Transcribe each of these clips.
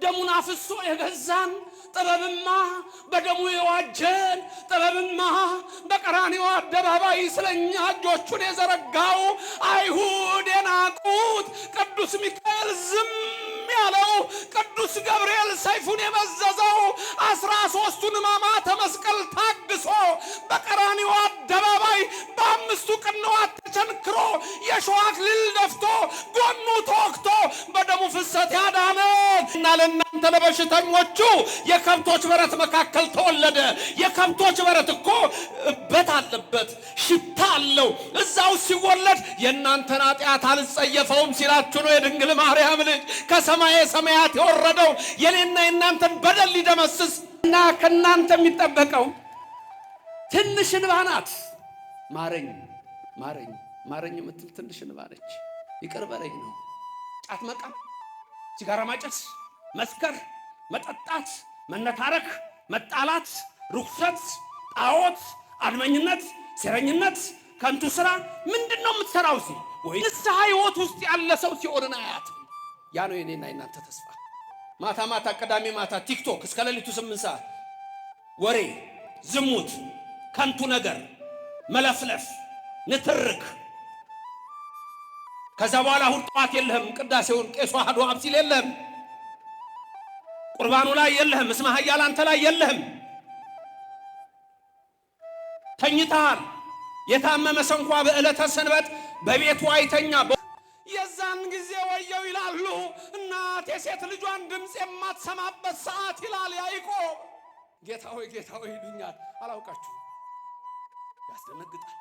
ደሙን አፍሶ የገዛን ጥበብማ በደሙ የዋጀን ጥበብማ በቀራንዮ አደባባይ ስለኛ እጆቹን የዘረጋው አይሁድ የናቁት ቅዱስ ሚካኤል ዝም ያለው ቅዱስ ገብርኤል ሰይፉን የመዘዘው 13ቱን ሕማማተ መስቀል ታግሶ በቀራንዮ አደባባይ በአምስቱ ቅንዋት ተቸንክሮ የሾህ አክሊል ደፍቶ ጎኑ ተወግቶ በደሙ ፍሰት ያዳነን እና ለእናንተ ለበሽተኞቹ የከብቶች በረት መካከል ተወለደ። የከብቶች በረት እኮ እበት አለበት፣ ሽታ አለው። እዛው ሲወለድ የእናንተን ኃጢአት አልጸየፈውም ሲላችሁ ነው የድንግል ማርያም ልጅ ከሰማየ ሰማያት የወረደው የኔና የእናንተን በደል ሊደመስስ እና ከእናንተ የሚጠበቀው ትንሽ እንባ ናት። ማረኝ ማረኝ ማረኝ የምትል ትንሽ እንባ ነች። ይቅር በለኝ ነው። ጫት መቃም፣ ሲጋራ ማጨስ፣ መስከር፣ መጠጣት፣ መነታረክ፣ መጣላት፣ ርኩሰት፣ ጣዖት፣ አድመኝነት፣ ሴረኝነት፣ ከንቱ ስራ ምንድነው የምትሰራው? ሲ ወይ ንስሐ ሕይወት ውስጥ ያለ ሰው ሲኦልን አያትም። ያ ነው የኔና የናንተ ተስፋ። ማታ ማታ ቅዳሜ ማታ ቲክቶክ እስከ ሌሊቱ 8 ሰዓት ወሬ፣ ዝሙት፣ ከንቱ ነገር፣ መለፍለፍ፣ ንትርክ። ከዛ በኋላ እሑድ ጠዋት የለህም፣ ቅዳሴውን ቄሱ አሐዱ አብ ሲል የለህም፣ ቁርባኑ ላይ የለህም፣ እስመ ኃያል አንተ ላይ የለህም። ተኝተሃል። የታመመ ሰው እንኳ በዕለተ ሰንበት በቤቱ አይተኛ። የዛን ጊዜ ወየው ይላሉ እናት የሴት ልጇን ድምፅ የማትሰማበት ሰዓት ይላል ያዕቆብ። ጌታ ሆይ ይሉኛል፣ አላውቃችሁም። ያስደነግጣል።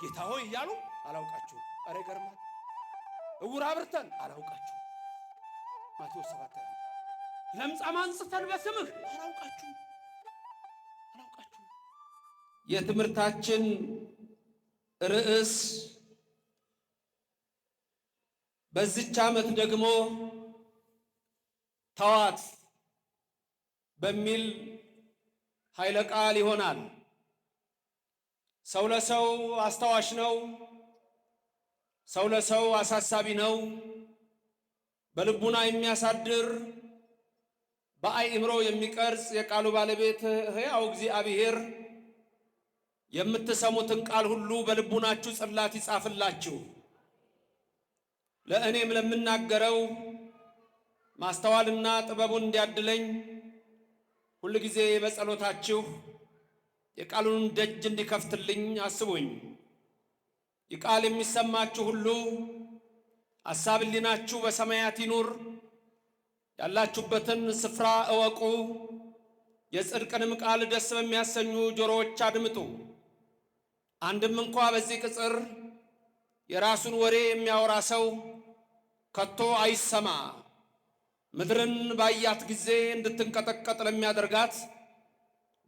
ጌታ ሆይ እያሉ አላውቃችሁም። ኧረ ይገርማል። እውር አብርተን አላውቃችሁም። ማቴዎስ 7 ለምጻም አንጽተን በስምህ አላውቃችሁም። የትምህርታችን ርዕስ በዚች ዓመት ደግሞ ተዋት በሚል ኃይለ ቃል ይሆናል። ሰው ለሰው አስታዋሽ ነው። ሰው ለሰው አሳሳቢ ነው። በልቡና የሚያሳድር በአእምሮ የሚቀርጽ የቃሉ ባለቤት ሕያው እግዚአብሔር የምትሰሙትን ቃል ሁሉ በልቡናችሁ ጽላት ይጻፍላችሁ። ለእኔም ለምናገረው ማስተዋልና ጥበቡን እንዲያድለኝ ሁሉ ጊዜ በጸሎታችሁ የቃሉን ደጅ እንዲከፍትልኝ አስቡኝ። የቃል የሚሰማችሁ ሁሉ ሐሳብ ሕሊናችሁ በሰማያት ይኑር። ያላችሁበትን ስፍራ እወቁ። የጽድቅንም ቃል ደስ በሚያሰኙ ጆሮዎች አድምጡ። አንድም እንኳ በዚህ ቅጽር የራሱን ወሬ የሚያወራ ሰው ከቶ አይሰማ። ምድርን ባያት ጊዜ እንድትንቀጠቀጥ ለሚያደርጋት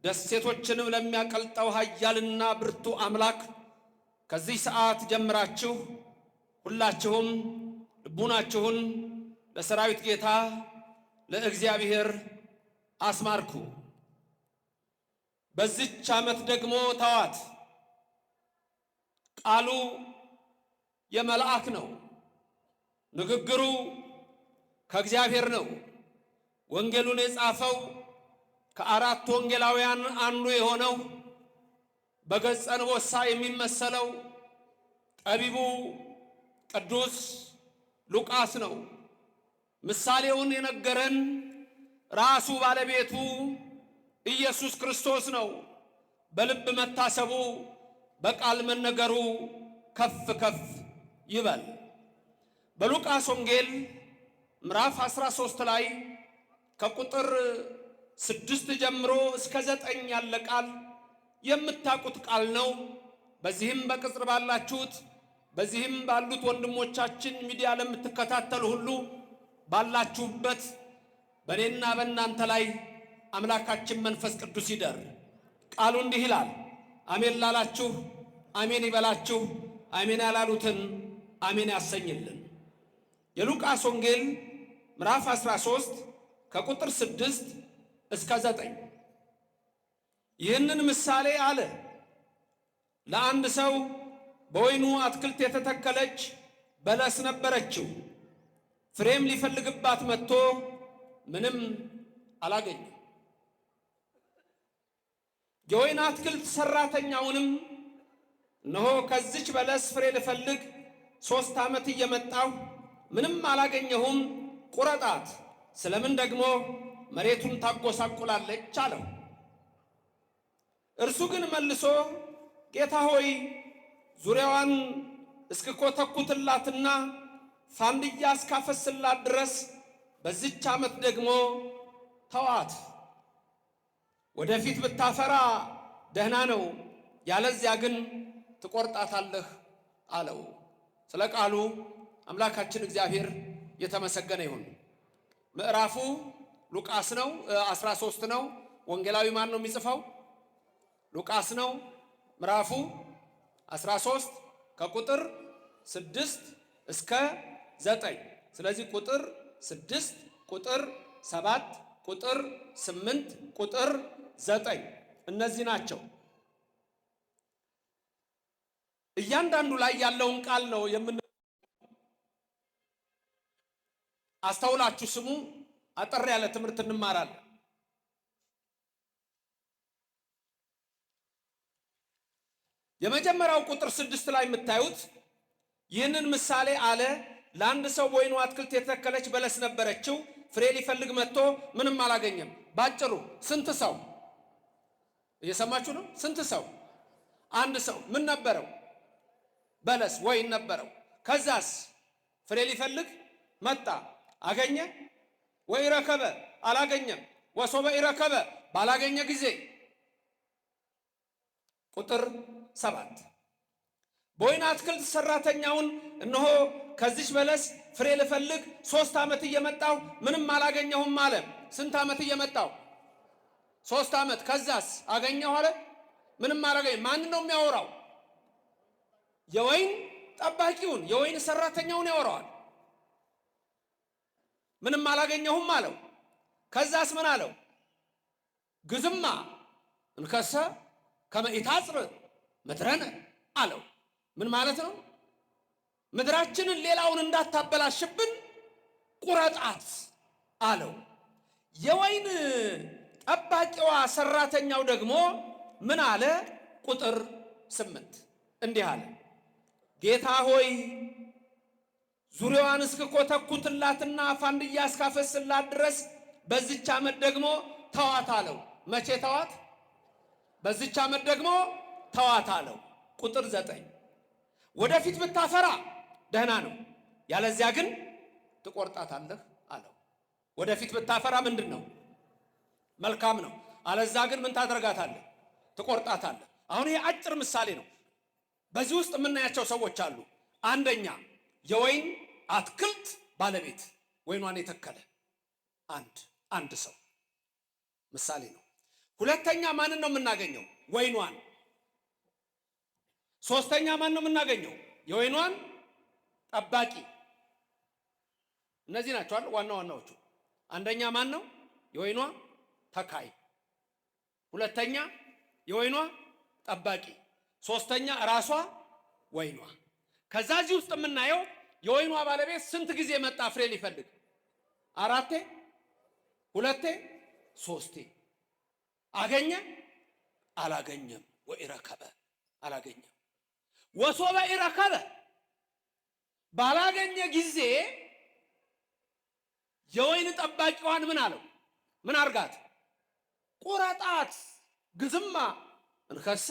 ደሴቶችንም ለሚያቀልጠው ኃያልና ብርቱ አምላክ ከዚህ ሰዓት ጀምራችሁ ሁላችሁም ልቡናችሁን ለሰራዊት ጌታ ለእግዚአብሔር አስማርኩ። በዚች ዓመት ደግሞ ተዋት። ቃሉ የመልአክ ነው። ንግግሩ ከእግዚአብሔር ነው። ወንጌሉን የጻፈው ከአራት ወንጌላውያን አንዱ የሆነው በገጸ ንቦሳ የሚመሰለው ጠቢቡ ቅዱስ ሉቃስ ነው። ምሳሌውን የነገረን ራሱ ባለቤቱ ኢየሱስ ክርስቶስ ነው። በልብ መታሰቡ በቃል መነገሩ ከፍ ከፍ ይበል። በሉቃስ ወንጌል ምዕራፍ 13 ላይ ከቁጥር 6 ጀምሮ እስከ 9 ያለ ቃል የምታውቁት ቃል ነው። በዚህም በቅጽር ባላችሁት በዚህም ባሉት ወንድሞቻችን ሚዲያ ለምትከታተሉ ሁሉ ባላችሁበት በእኔና በእናንተ ላይ አምላካችን መንፈስ ቅዱስ ይደር። ቃሉ እንዲህ ይላል። አሜን ላላችሁ አሜን ይበላችሁ፣ አሜን ያላሉትን አሜን ያሰኝልን። የሉቃስ ወንጌል ምዕራፍ 13 ከቁጥር 6 እስከ 9 ይህንን ምሳሌ አለ። ለአንድ ሰው በወይኑ አትክልት የተተከለች በለስ ነበረችው። ፍሬም ሊፈልግባት መጥቶ ምንም አላገኘም። የወይን አትክልት ሰራተኛውንም እነሆ ከዚች በለስ ፍሬ ልፈልግ 3 ዓመት እየመጣሁ ምንም አላገኘሁም፣ ቁረጣት፣ ስለምን ደግሞ መሬቱን ታጎሳቁላለች አለው። እርሱ ግን መልሶ ጌታ ሆይ ዙሪያዋን እስክኮተኩትላትና ፋንድያ እስካፈስላት ድረስ በዚች ዓመት ደግሞ ተዋት። ወደፊት ብታፈራ ደህና ነው፣ ያለዚያ ግን ትቆርጣታለህ አለው። ስለ ቃሉ አምላካችን እግዚአብሔር የተመሰገነ ይሁን። ምዕራፉ ሉቃስ ነው፣ 13 ነው። ወንጌላዊ ማን ነው የሚጽፈው? ሉቃስ ነው። ምዕራፉ 13 ከቁጥር 6 እስከ 9። ስለዚህ ቁጥር 6 ቁጥር 7 ቁጥር 8 ቁጥር 9 እነዚህ ናቸው። እያንዳንዱ ላይ ያለውን ቃል ነው አስተውላችሁ ስሙ። አጠር ያለ ትምህርት እንማራለን። የመጀመሪያው ቁጥር 6 ላይ የምታዩት ይህንን ምሳሌ አለ። ለአንድ ሰው በወይኑ አትክልት የተተከለች በለስ ነበረችው። ፍሬ ሊፈልግ መጥቶ ምንም አላገኘም። ባጭሩ ስንት ሰው እየሰማችሁ ነው? ስንት ሰው? አንድ ሰው ምን ነበረው? በለስ ወይን ነበረው። ከዛስ ፍሬ ሊፈልግ መጣ። አገኘ ወይ? ረከበ? አላገኘም። ወሶበ ይረከበ? ባላገኘ ጊዜ ቁጥር 7 በወይን አትክልት ሰራተኛውን እነሆ ከዚች በለስ ፍሬ ልፈልግ 3 ዓመት እየመጣሁ ምንም አላገኘሁም አለ። ስንት ዓመት እየመጣሁ? 3 ዓመት። ከዛስ አገኘሁ አለ? ምንም አላገኘም። ማን ነው የሚያወራው? የወይን ጠባቂውን የወይን ሰራተኛውን ያወራዋል። ምንም አላገኘሁም አለው። ከዛስ ምን አለው? ግዝማ እንከሰ ከመ ኢታጽር ምድረነ አለው። ምን ማለት ነው? ምድራችንን ሌላውን እንዳታበላሽብን ቁረጣት አለው። የወይን ጠባቂዋ ሰራተኛው ደግሞ ምን አለ? ቁጥር 8 እንዲህ አለ፣ ጌታ ሆይ ዙሪያዋን እስክኮተኩትላትና ፋንድያ እስካፈስላት ድረስ በዚች ዓመት ደግሞ ተዋት አለው። መቼ ተዋት? በዚች ዓመት ደግሞ ተዋት አለው። ቁጥር 9 ወደፊት ብታፈራ ደህና ነው፣ ያለዚያ ግን ትቆርጣታለህ አለው። ወደፊት ብታፈራ ምንድን ነው? መልካም ነው። አለዛ ግን ምን ታደርጋታለህ? ትቆርጣታለህ። አሁን ይሄ አጭር ምሳሌ ነው። በዚህ ውስጥ የምናያቸው ሰዎች አሉ። አንደኛ የወይን አትክልት ባለቤት ወይኗን የተከለ አንድ ሰው ምሳሌ ነው። ሁለተኛ ማንን ነው የምናገኘው? ወይኗን። ሶስተኛ ማን ነው የምናገኘው? የወይኗን ጠባቂ። እነዚህ ናቸው አይደል ዋና ዋናዎቹ። አንደኛ ማን ነው? የወይኗ ተካይ። ሁለተኛ የወይኗ ጠባቂ። ሶስተኛ ራሷ ወይኗ። ከዛ እዚህ ውስጥ የምናየው የወይኗ ባለቤት ስንት ጊዜ መጣ ፍሬ ሊፈልግ? 4 2 3 አገኘ? አላገኘም። ወኢረከበ አላገኘም። ወሶበ ኢረከበ ባላገኘ ጊዜ የወይን ጠባቂዋን ምን አለው? ምን አርጋት? ቁረጣት። ግዝማ እንከሰ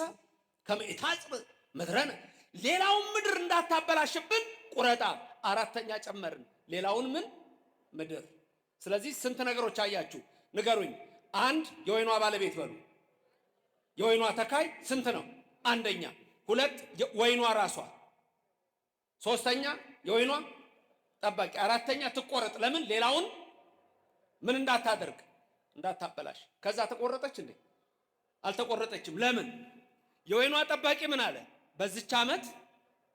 ከመ ኢታጽር ምድረነ ሌላውን ምድር እንዳታበላሽብን ቁረጣት። 4ኛ ጨመርን። ሌላውን ምን ምድር። ስለዚህ ስንት ነገሮች አያችሁ? ንገሩኝ። 1 የወይኗ ባለቤት በሉ። የወይኗ ተካይ ስንት ነው? 1ኛ። 2 ወይኗ ራሷ። 3ኛ የወይኗ ጠባቂ። 4ኛ ትቆረጥ። ለምን? ሌላውን ምን እንዳታደርግ እንዳታበላሽ። ከዛ ተቆረጠች እንዴ? አልተቆረጠችም። ለምን? የወይኗ ጠባቂ ምን አለ? በዚች ዓመት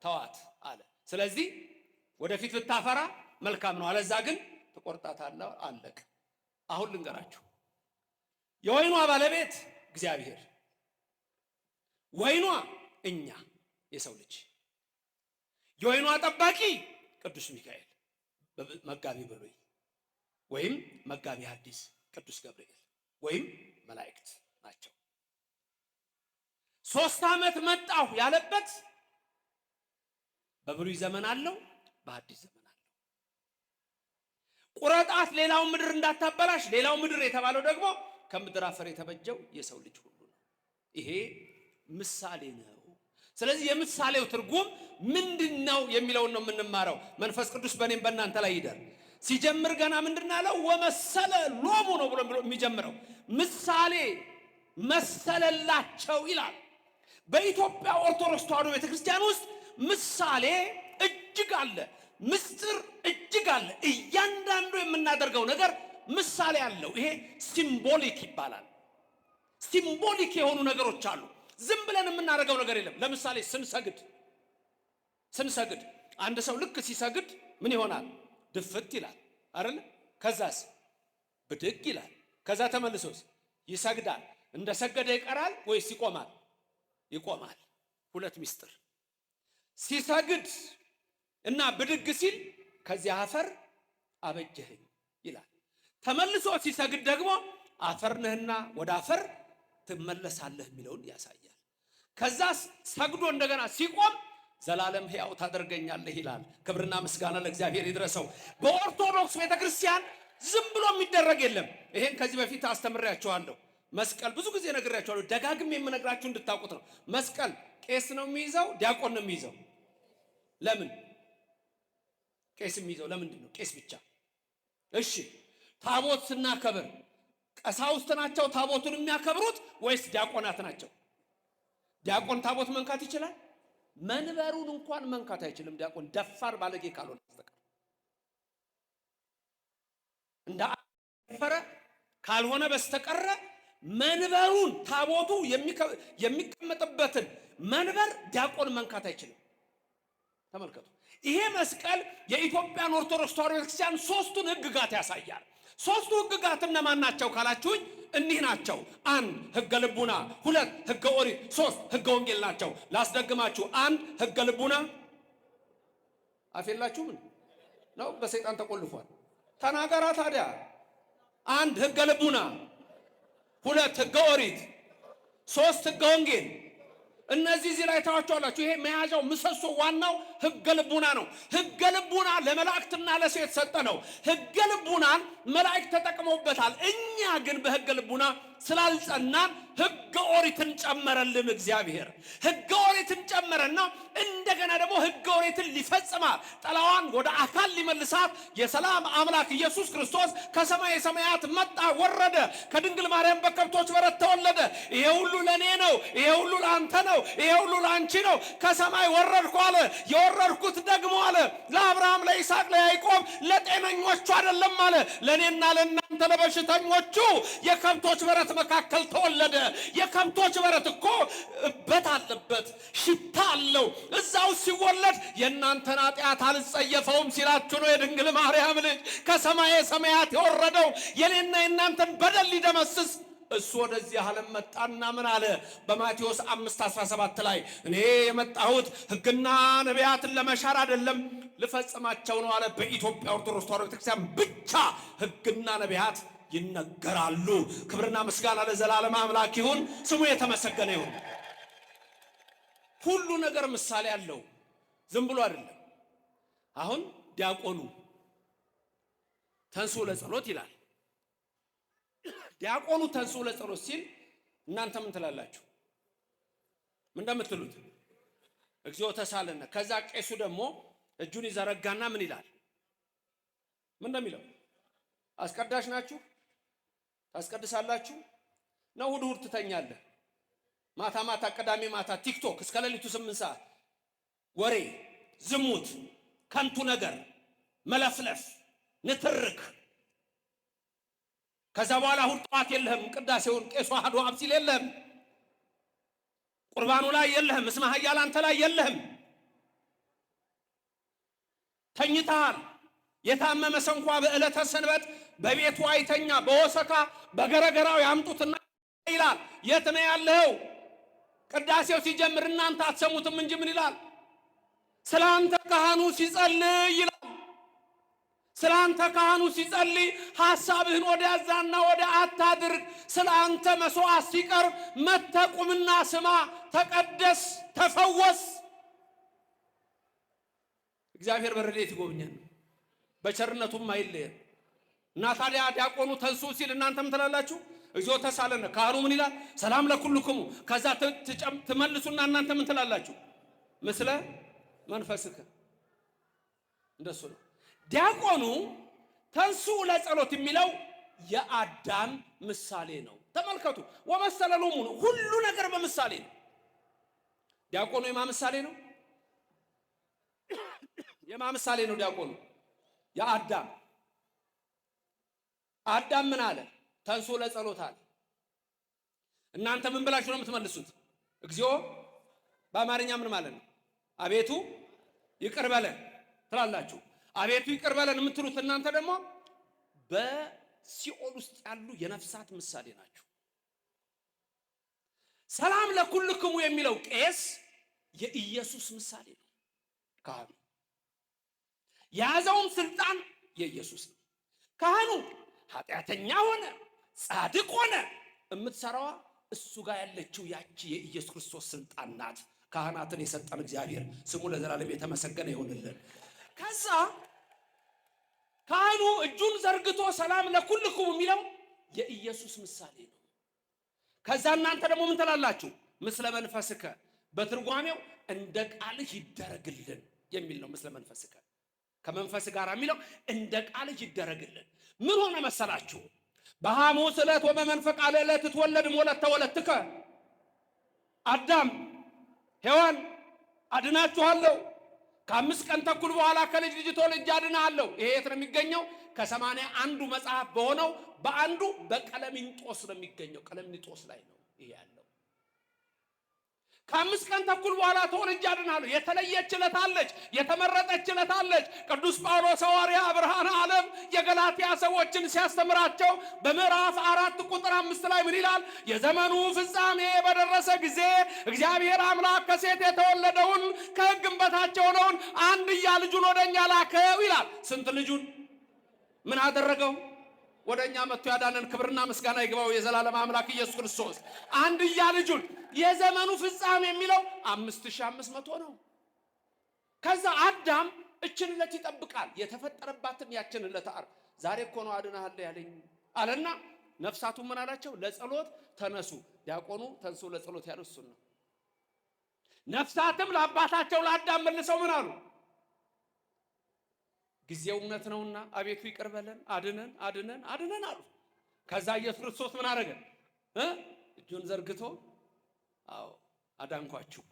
ተዋት አለ። ስለዚህ ወደፊት ብታፈራ መልካም ነው፣ አለዛ ግን ትቆርጣታለህ። አለቅ። አሁን ልንገራችሁ። የወይኗ ባለቤት እግዚአብሔር፣ ወይኗ እኛ የሰው ልጅ፣ የወይኗ ጠባቂ ቅዱስ ሚካኤል መጋቢ ብሉይ፣ ወይም መጋቢ ሐዲስ ቅዱስ ገብርኤል ወይም መላእክት ናቸው። 3 ዓመት መጣሁ ያለበት በብሉይ ዘመን አለው፣ በሐዲስ ዘመን አለው። ቁረጣት ሌላው ምድር እንዳታበላሽ፣ ሌላው ምድር የተባለው ደግሞ ከምድር አፈር የተበጀው የሰው ልጅ ሁሉ ነው። ይሄ ምሳሌ ነው። ስለዚህ የምሳሌው ትርጉም ምንድነው የሚለውን ነው የምንማረው። መንፈስ ቅዱስ በእኔም በእናንተ ላይ ይደር። ሲጀምር ገና ምንድን ያለው ወመሰለ ሎሙ ነው ብሎ የሚጀምረው ምሳሌ መሰለላቸው ይላል። በኢትዮጵያ ኦርቶዶክስ ተዋሕዶ ቤተክርስቲያን ውስጥ ምሳሌ እጅግ አለ፣ ምስጢር እጅግ አለ። እያንዳንዱ የምናደርገው ነገር ምሳሌ አለው። ይሄ ሲምቦሊክ ይባላል። ሲምቦሊክ የሆኑ ነገሮች አሉ። ዝም ብለን የምናደርገው ነገር የለም። ለምሳሌ ስንሰግድ አንድ ሰው ልክ ሲሰግድ ምን ይሆናል? ድፍት ይላል አይደል? ከዛስ ብድግ ይላል። ከዛ ተመልሶስ ይሰግዳል። እንደሰገደ ይቀራል ወይስ ይቆማል? ይቆማል። ሁለት ምስጢር። ሲሰግድ እና ብድግ ሲል ከዚያ አፈር አበጀኸኝ ይላል። ተመልሶ ሲሰግድ ደግሞ አፈር ነህና ወደ አፈር ትመለሳለህ የሚለውን ያሳያል። ከዛ ሰግዶ እንደገና ሲቆም ዘላለም ሕያው ታደርገኛለህ ይላል። ክብርና ምስጋና ለእግዚአብሔር ይድረሰው። በኦርቶዶክስ ቤተክርስቲያን ዝም ብሎ የሚደረግ የለም። ይሄን ከዚህ በፊት አስተምሬያችኋለሁ። መስቀል ብዙ ጊዜ ነግሬያችኋለሁ። ደጋግሜ የምነግራችሁ እንድታውቁት ነው። መስቀል ቄስ ነው የሚይዘው? ዲያቆን ነው የሚይዘው? ለምን ቄስ የሚይዘው ለምንድን ነው? ቄስ ብቻ። እሺ ታቦት ስናከብር ቀሳውስት ናቸው ታቦቱን የሚያከብሩት ወይስ ዲያቆናት ናቸው? ዲያቆን ታቦት መንካት ይችላል? መንበሩን እንኳን መንካት አይችልም። ዲያቆን ደፋር ባለጌ ካልሆነ በስተቀር እንደ አፈረ ካልሆነ በስተቀር መንበሩን ታቦቱ የሚቀመጥበትን መንበር ዲያቆን መንካት አይችልም። ተመልከቱ። ይሄ መስቀል የኢትዮጵያን ኦርቶዶክስ ተዋሕዶ ቤተክርስቲያን 3ቱን ሕግጋት ያሳያል። 3ቱ ሕግጋት እነማን ናቸው ካላችሁኝ እኒህ ናቸው። 1 ሕገ ልቡና፣ 2 ሕገ ኦሪት፣ 3 ሕገ ወንጌል ናቸው። ላስደግማችሁ። 1 ሕገ ልቡና አፌላችሁም ነው በሰይጣን ተቆልፏል። ተናገራ ታዲያ። 1 ሕገ ልቡና፣ 2 ሕገ ኦሪት፣ 3 ሕገ ወንጌል። እነዚህ እዚህ ላይ ታዋቸዋላችሁ። ይሄ መያዣው ምሰሶ ዋናው ሕገ ልቡና ነው። ሕገ ልቡና ለመላእክትና ለሰው የተሰጠ ነው። ሕገ ልቡናን መላእክት ተጠቅመውበታል። እኛ ግን በሕገ ልቡና ስላልጸናን ሕገ ኦሪትን ጨመረልን እግዚአብሔር። ሕገ ኦሪትን ጨመረና እንደገና ደግሞ ሕገ ኦሪትን ሊፈጽማት ጠላዋን ወደ አካል ሊመልሳት የሰላም አምላክ ኢየሱስ ክርስቶስ ከሰማይ ሰማያት መጣ ወረደ። ከድንግል ማርያም በከብቶች በረት ተወለደ። ይሄ ሁሉ ለኔ ነው፣ ይሄ ሁሉ ለአንተ ነው፣ ይሄ ሁሉ ለአንቺ ነው። ከሰማይ ወረድኩ አለ። የወረድኩት ደግሞ አለ ለአብርሃም፣ ለይስሐቅ፣ ለያዕቆብ ለጤነኞቹ አይደለም አለ፣ ለኔና ለእናንተ ለበሽተኞቹ። የከብቶች በረት መካከል ተወለደ። የከብቶች በረት እኮ እበት አለበት፣ ሽታ አለው። እዛው ሲወለድ የእናንተን ኃጢአት አልጸየፈውም ሲላችሁ ነው የድንግል ማርያም ልጅ ከሰማየ ሰማያት የወረደው የኔና የእናንተን በደል ሊደመስስ እሱ ወደዚህ ዓለም መጣና ምን አለ? በማቴዎስ 5:17 ላይ እኔ የመጣሁት ሕግና ነቢያትን ለመሻር አይደለም ልፈጽማቸው ነው አለ። በኢትዮጵያ ኦርቶዶክስ ተዋሕዶ ቤተክርስቲያን ብቻ ሕግና ነቢያት ይነገራሉ። ክብርና ምስጋና ለዘላለም አምላክ ይሁን፣ ስሙ የተመሰገነ ይሁን። ሁሉ ነገር ምሳሌ አለው፣ ዝም ብሎ አይደለም። አሁን ዲያቆኑ ተንሥኡ ለጸሎት ይላል። ዲያቆኑ ተንሥኡ ለጸሎት ሲል እናንተ ምን ትላላችሁ? ምን እንደምትሉት? እግዚኦ ተሳለነ። ከዛ ቄሱ ደግሞ እጁን ይዘረጋና ምን ይላል? ምን እንደሚለው? አስቀዳሽ ናችሁ? ታስቀድሳላችሁ ነው? እሑድ እሑድ ትተኛለህ? ማታ ማታ ቅዳሜ ማታ ቲክቶክ እስከ ሌሊቱ 8 ሰዓት ወሬ፣ ዝሙት፣ ከንቱ ነገር፣ መለፍለፍ፣ ንትርክ። ከዛ በኋላ እሑድ ጠዋት የለህም፣ ቅዳሴውን ቄሱ አሐዱ አብ ሲል የለህም፣ ቁርባኑ ላይ የለህም፣ እስመ ኃያል አንተ ላይ የለህም፣ ተኝተሃል። የታመመ ሰው እንኳ በዕለተ ሰንበት በቤቱ አይተኛ፣ በወሰካ በገረገራው ያምጡትና ይላል። የት ነው ያለው? ቅዳሴው ሲጀምር እናንተ አትሰሙትም እንጂ ምን ይላል? ስለ አንተ ካህኑ ሲጸልይ ይላል። ስላንተ ካህኑ ሲጸልይ ሐሳብህን ወዲያዛና ወደ አታድርግ። ስላንተ መስዋዕት ሲቀርብ መተቁምና ስማ፣ ተቀደስ፣ ተፈወስ። እግዚአብሔር በረድኤት ይጎብኘን፣ በቸርነቱም አይለየን። እና ታዲያ ዲያቆኑ ተንሱ ሲል እናንተም ትላላችሁ እግዚኦ ተሳለነ። ካህኑ ምን ይላል? ሰላም ለኩልክሙ። ከዛ ትመልሱና እናንተ ምን ትላላችሁ? ምስለ መንፈስከ። እንደሱ ነው። ዲያቆኑ ተንሱ ለጸሎት የሚለው የአዳም ምሳሌ ነው። ተመልከቱ፣ ወመሰለሎሙ ነው። ሁሉ ነገር በምሳሌ ነው። ዲያቆኑ የማ ምሳሌ ነው? የማ ምሳሌ ነው ዲያቆኑ? የአዳም። አዳም ምን አለ? ተንሱ ለጸሎት አለ። እናንተ ምን ብላችሁ ነው የምትመልሱት? እግዚኦ በአማርኛ ምን ማለት ነው? አቤቱ ይቅር በለን ትላላችሁ። አቤቱ ይቅር በለን የምትሉት እናንተ ደግሞ በሲኦል ውስጥ ያሉ የነፍሳት ምሳሌ ናቸው። ሰላም ለኩልክሙ የሚለው ቄስ የኢየሱስ ምሳሌ ነው። ካህኑ የያዘውም ስልጣን የኢየሱስ ነው። ካህኑ ኃጢአተኛ ሆነ ጻድቅ ሆነ የምትሰራዋ እሱ ጋር ያለችው ያቺ የኢየሱስ ክርስቶስ ስልጣን ናት። ካህናትን የሰጠን እግዚአብሔር ስሙ ለዘላለም የተመሰገነ ይሁንልን። ከዛ ካህኑ እጁን ዘርግቶ ሰላም ለኩልክሙ የሚለው የኢየሱስ ምሳሌ ነው። ከዛ እናንተ ደግሞ ምን ትላላችሁ? ምስለ መንፈስከ፣ በትርጓሜው እንደ ቃልህ ይደረግልን የሚል ነው። ምስለ መንፈስከ ከመንፈስ ጋር የሚለው እንደ ቃልህ ይደረግልን። ምን ሆነ መሰላችሁ? በሐሙስ ዕለት ወበመንፈቅ ዕለት ትወለድ ሞለተ ወለትከ። አዳም ሔዋን አድናችኋለሁ፣ ከ5 ቀን ተኩል በኋላ ከልጅ ልጅ ተወልጄ አድናለሁ። ይሄ የት ነው የሚገኘው? ከ81 መጽሐፍ በሆነው በአንዱ በቀለሚንጦስ ነው የሚገኘው። ቀለሚንጦስ ላይ ነው ይሄ ያለው። ከ5 ቀን ተኩል በኋላ ተወልጄ አድናለሁ። የተለየች ዕለት አለች፣ የተመረጠች ዕለት አለች። ቅዱስ ጳውሎስ ሐዋርያ ብርሃነ ዓለም የገላትያ ሰዎችን ሲያስተምራቸው በምዕራፍ 4 ቁጥር 5 ላይ ምን ይላል? የዘመኑ ፍጻሜ በደረሰ ጊዜ እግዚአብሔር አምላክ ከሴት የተወለደውን ከሕግም በታች የሆነውን አንድያ ልጁን ወደኛ ላከው ይላል። ስንት ልጁን ምን አደረገው? ወደኛ መጥቶ ያዳነን ክብርና ምስጋና ይግባው የዘላለም አምላክ ኢየሱስ ክርስቶስ። አንድያ ልጁን የዘመኑ ፍጻሜ የሚለው 5500 ነው። ከዛ አዳም እችን ዕለት ይጠብቃል። የተፈጠረባትን ያችን ዕለት ዓርብ ዛሬ እኮ ነው አድናለሁ ያለኝ አለና ነፍሳቱ ምን አላቸው? ለጸሎት ተነሱ። ዲያቆኑ ተንሱ ለጸሎት ያሉት እሱን ነው። ነፍሳትም ለአባታቸው ለአዳም መልሰው ምን አሉ? ጊዜው እውነት ነውና አቤቱ ይቅር በለን፣ አድነን አድነን አድነን አሉ። ከዛ ኢየሱስ ክርስቶስ ምን አደረገ? እጁን ዘርግቶ አዎ አዳንኳችሁ፣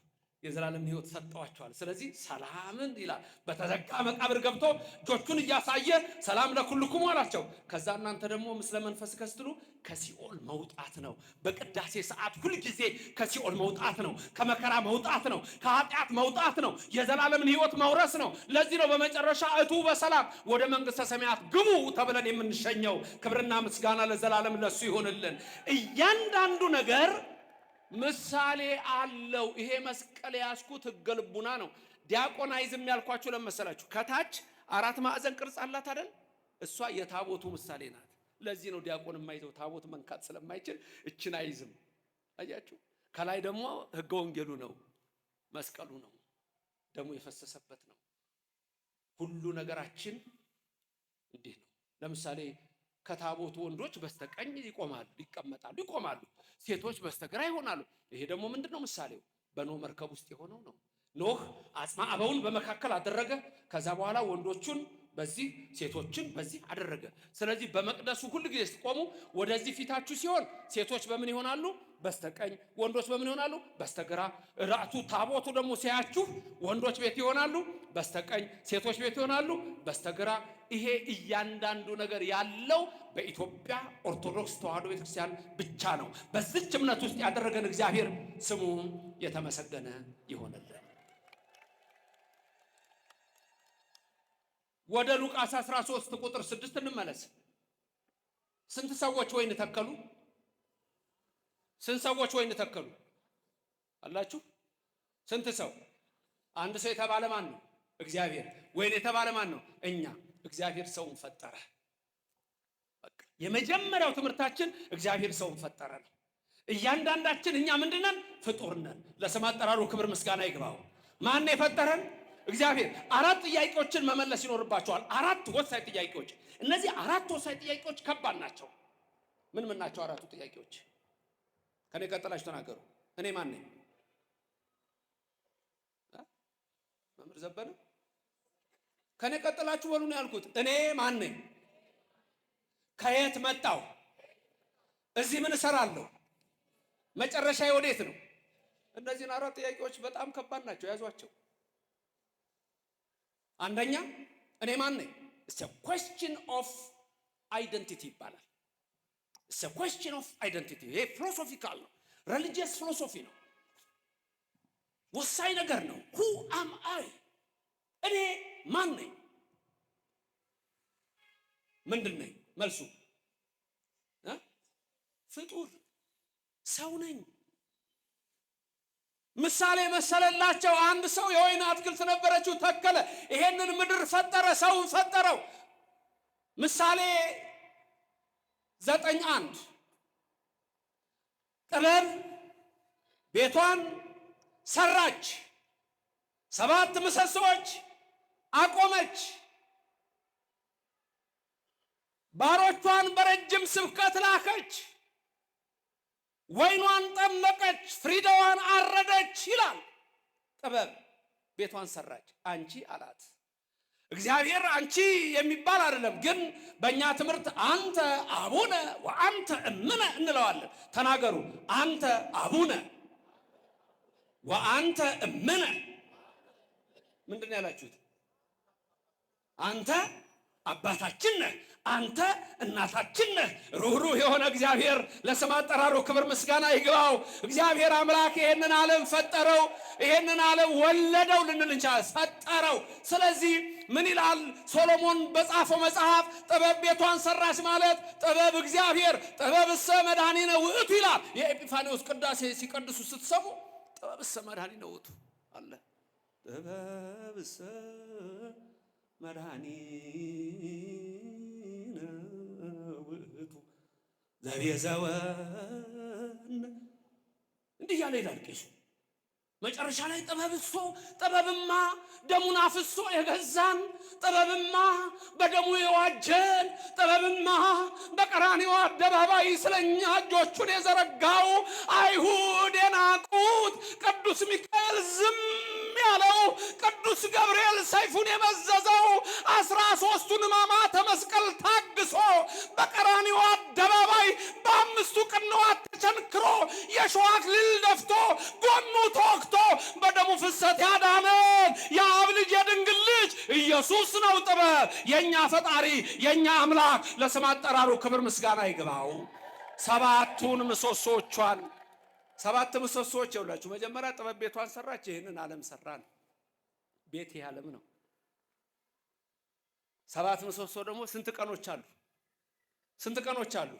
የዘላለም ሕይወት ሰጠዋችኋል። ስለዚህ ሰላምን ይላል። በተዘጋ መቃብር ገብቶ እጆቹን እያሳየ ሰላም ለኩልክሙ አላቸው። ከዛ እናንተ ደግሞ ምስለ መንፈስ ከስትሉ ከሲኦል መውጣት ነው። በቅዳሴ ሰዓት ሁል ጊዜ ከሲኦል መውጣት ነው፣ ከመከራ መውጣት ነው፣ ከኃጢአት መውጣት ነው፣ የዘላለምን ሕይወት መውረስ ነው። ለዚህ ነው በመጨረሻ እቱ በሰላም ወደ መንግሥተ ሰማያት ግቡ ተብለን የምንሸኘው። ክብርና ምስጋና ለዘላለም ለሱ ይሆንልን። እያንዳንዱ ነገር ምሳሌ አለው። ይሄ መስቀል ያስኩት ሕገ ልቡና ነው። ዲያቆናይዝም ያልኳችሁ ለመሰላችሁ ከታች 4 ማዕዘን ቅርጽ አላት አይደል? እሷ የታቦቱ ምሳሌ ናት። ለዚህ ነው ዲያቆን የማይዘው፣ ታቦት መንካት ስለማይችል እችን አይዝም። አያችሁ። ከላይ ደግሞ ሕገ ወንጌሉ ነው፣ መስቀሉ ነው፣ ደሙ የፈሰሰበት ነው። ሁሉ ነገራችን እንዴት ነው? ለምሳሌ ከታቦቱ ወንዶች በስተቀኝ ይቆማሉ፣ ይቀመጣሉ፣ ይቆማሉ። ሴቶች በስተግራ ይሆናሉ። ይሄ ደግሞ ምንድነው? ምሳሌው በኖህ መርከብ ውስጥ የሆነው ነው። ኖህ አጽማ አበውን በመካከል አደረገ። ከዛ በኋላ ወንዶቹን በዚህ ሴቶችን በዚህ አደረገ። ስለዚህ በመቅደሱ ሁሉ ጊዜ ስትቆሙ ወደዚህ ፊታችሁ ሲሆን ሴቶች በምን ይሆናሉ? በስተቀኝ፣ ወንዶች በምን ይሆናሉ? በስተግራ። ራቱ ታቦቱ ደግሞ ሲያችሁ ወንዶች ቤት ይሆናሉ በስተቀኝ፣ ሴቶች ቤት ይሆናሉ በስተግራ። ይሄ እያንዳንዱ ነገር ያለው በኢትዮጵያ ኦርቶዶክስ ተዋሕዶ ቤተክርስቲያን ብቻ ነው። በዚች እምነት ውስጥ ያደረገን እግዚአብሔር ስሙ የተመሰገነ ይሆንልን። ወደ ሉቃስ 13 ቁጥር 6 እንመለስ። ስንት ሰዎች ወይን ተከሉ? ስንት ሰዎች ወይን ተከሉ አላችሁ? ስንት ሰው? አንድ ሰው የተባለ ማን ነው? እግዚአብሔር። ወይን የተባለ ማን ነው? እኛ። እግዚአብሔር ሰውን ፈጠረ። በቃ የመጀመሪያው ትምህርታችን እግዚአብሔር ሰውን ፈጠረ ነው። እያንዳንዳችን እኛ ምንድነን? ፍጡር ነን። ለስም አጠራሩ ክብር ምስጋና ይግባው። ማን የፈጠረን? እግዚአብሔር። አራት ጥያቄዎችን መመለስ ይኖርባቸዋል። አራት ወሳኝ ጥያቄዎች። እነዚህ አራት ወሳኝ ጥያቄዎች ከባድ ናቸው። ምን ምን ናቸው አራቱ ጥያቄዎች? ከኔ ቀጥላችሁ ተናገሩ። እኔ ማን ነኝ? መምህር ዘበነ ከኔ ቀጥላችሁ በሉ ነው ያልኩት። እኔ ማን ነኝ? ከየት መጣው? እዚህ ምን እሰራለሁ? መጨረሻዬ ወዴት ነው? እነዚህን አራት ጥያቄዎች በጣም ከባድ ናቸው። ያዟቸው። አንደኛ እኔ ማን ነኝ? It's a question of identity ይባላል። It's a question of identity። ይሄ ፊሎሶፊካል ነው። ሪሊጂየስ ፊሎሶፊ ነው። ወሳኝ ነገር ነው። Who am I? እኔ ማን ነኝ? ምንድን ነኝ? መልሱ ፍጡር ሰው ነኝ። ምሳሌ መሰለላቸው። አንድ ሰው የወይን አትክልት ነበረችው፣ ተከለ። ይሄንን ምድር ፈጠረ፣ ሰውን ፈጠረው። ምሳሌ 9:1 ጥበብ ቤቷን ሰራች፣ 7 ምሰሶች አቆመች፣ ባሮቿን በረጅም ስብከት ላከች፣ ወይኗን ጠመቀች፣ ፍሪዳዋን አረደች ይላል። ጥበብ ቤቷን ሰራች። አንቺ አላት። እግዚአብሔር አንቺ የሚባል አይደለም፣ ግን በእኛ ትምህርት አንተ አቡነ ወአንተ እምነ እንለዋለን። ተናገሩ። አንተ አቡነ ወአንተ እምነ። ምንድን ነው ያላችሁት? አንተ አባታችን ነህ፣ አንተ እናታችን ነህ። ሩህሩህ የሆነ እግዚአብሔር ለስም አጠራሩ ክብር ምስጋና ይግባው። እግዚአብሔር አምላክ ይሄንን ዓለም ፈጠረው፣ ይሄንን ዓለም ወለደው ልንል እንችላለን። ፈጠረው። ስለዚህ ምን ይላል ሶሎሞን በጻፈው መጽሐፍ? ጥበብ ቤቷን ሰራች ማለት ጥበብ እግዚአብሔር ጥበብሰ መድኃኒነ ውእቱ ይላል። የኤጲፋኒዎስ ቅዳሴ ሲቀድሱ ስትሰሙ ጥበብሰ መድኃኒነ ውእቱ አለ። ጥበብሰ መድኃኒነ ውእቱ ዘቤዘወነ እንዲህ ያለ ይላል ቄሱ። መጨረሻ ላይ ጥበብማ ደሙን አፍሶ የገዛን፣ ጥበብማ በደሙ የዋጀን፣ ጥበብማ በቀራንዮ አደባባይ ስለኛ እጆቹን የዘረጋው፣ አይሁድ የናቁት ቅዱስ ሚካኤል ዝም ያለው፣ ቅዱስ ገብርኤል ሰይፉን የመዘዘው፣ 13ቱን ሕማማተ መስቀል ታግሶ በቀራንዮ አደባባይ በ5ቱ ቅንዋት ተቸንክሮ የሾህ አክሊል ደፍቶ ጎኑ ተወግቶ በደሙ ፍሰት ያዳነን የአብ ልጅ የድንግል ልጅ ኢየሱስ ነው። ጥበብ የኛ ፈጣሪ የኛ አምላክ ለስም አጠራሩ ክብር ምስጋና ይግባው። 7ቱን ምሰሶቿን 7 ምሰሶች ይውላችሁ። መጀመሪያ ጥበብ ቤቷን ሰራች፣ ይሄንን ዓለም ሰራን። ቤት ይሄ ዓለም ነው። 7 ምሰሶ ደግሞ ስንት ቀኖች አሉ? ስንት ቀኖች አሉ?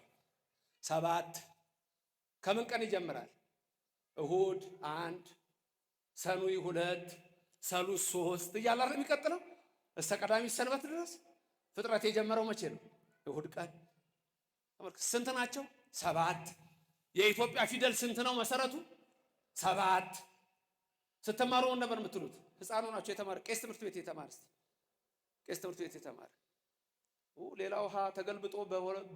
7። ከምን ቀን ይጀምራል? እሁድ 1፣ ሰኑይ 2፣ ሰሉስ 3 እያለ አይደል የሚቀጥለው እስከ ቀዳሚ ሰንበት ድረስ። ፍጥረት የጀመረው መቼ ነው? እሁድ ቀን። ስንት ናቸው? 7። የኢትዮጵያ ፊደል ስንት ነው መሰረቱ? 7። ስትማሩ ምን ነበር የምትሉት? ህፃኑ ናቸው የተማረ ቄስ ትምህርት ቤት የተማረ ቄስ ትምህርት ቤት የተማረ ሌላው ውሃ ተገልብጦ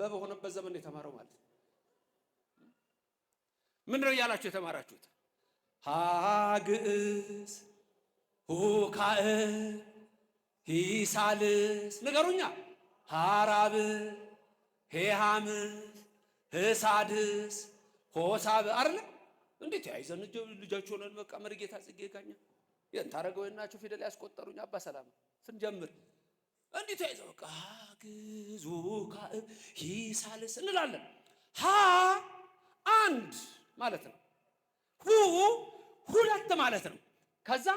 በሆነበት ዘመን የተማረው ማለት ነው። ምን ነው ያላችሁ የተማራችሁት? ሀግዕዝ ሁካዕ ሂሳልስ ንገሩኛ። ሀራብ ሄሃምስ ህሳድስ ሆሳብ አይደል? እንዴት ያይዘን ልጆች ሆነን በቃ መርጌታ ጽጌ ጋኛ የንታረገው እናቸው ፊደል ያስቆጠሩኝ አባ ሰላም ስንጀምር እንዴት ያይዘው በቃ ሀግዕዝ ሁካዕ ሂሳልስ እንላለን። ሀ 1 ማለት ነው። ሁ 2 ማለት ነው። ከዛ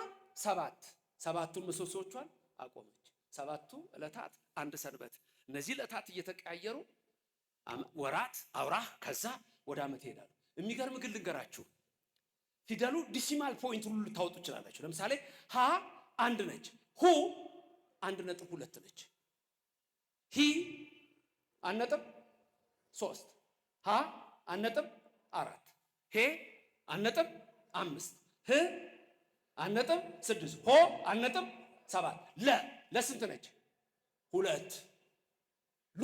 7ቱን ምሰሶቿን አቆመች። 7ቱ ዕለታት 1 ሰንበት። እነዚህ ዕለታት እየተቀያየሩ ወራት አውራህ ከዛ ወደ ዓመት ይሄዳሉ። የሚገርም ግን ልንገራችሁ፣ ፊደሉ ዲሲማል ፖይንት ሁሉ ልታወጡ ይችላላችሁ። ለምሳሌ ሀ 1 ነች፣ ሁ 1.2 ነች። ሂ 1.3 ሃ 1.4 ሄ 1.5 ህ 1.6 ሆ 1.7 ለስንት ነች? 2 ሉ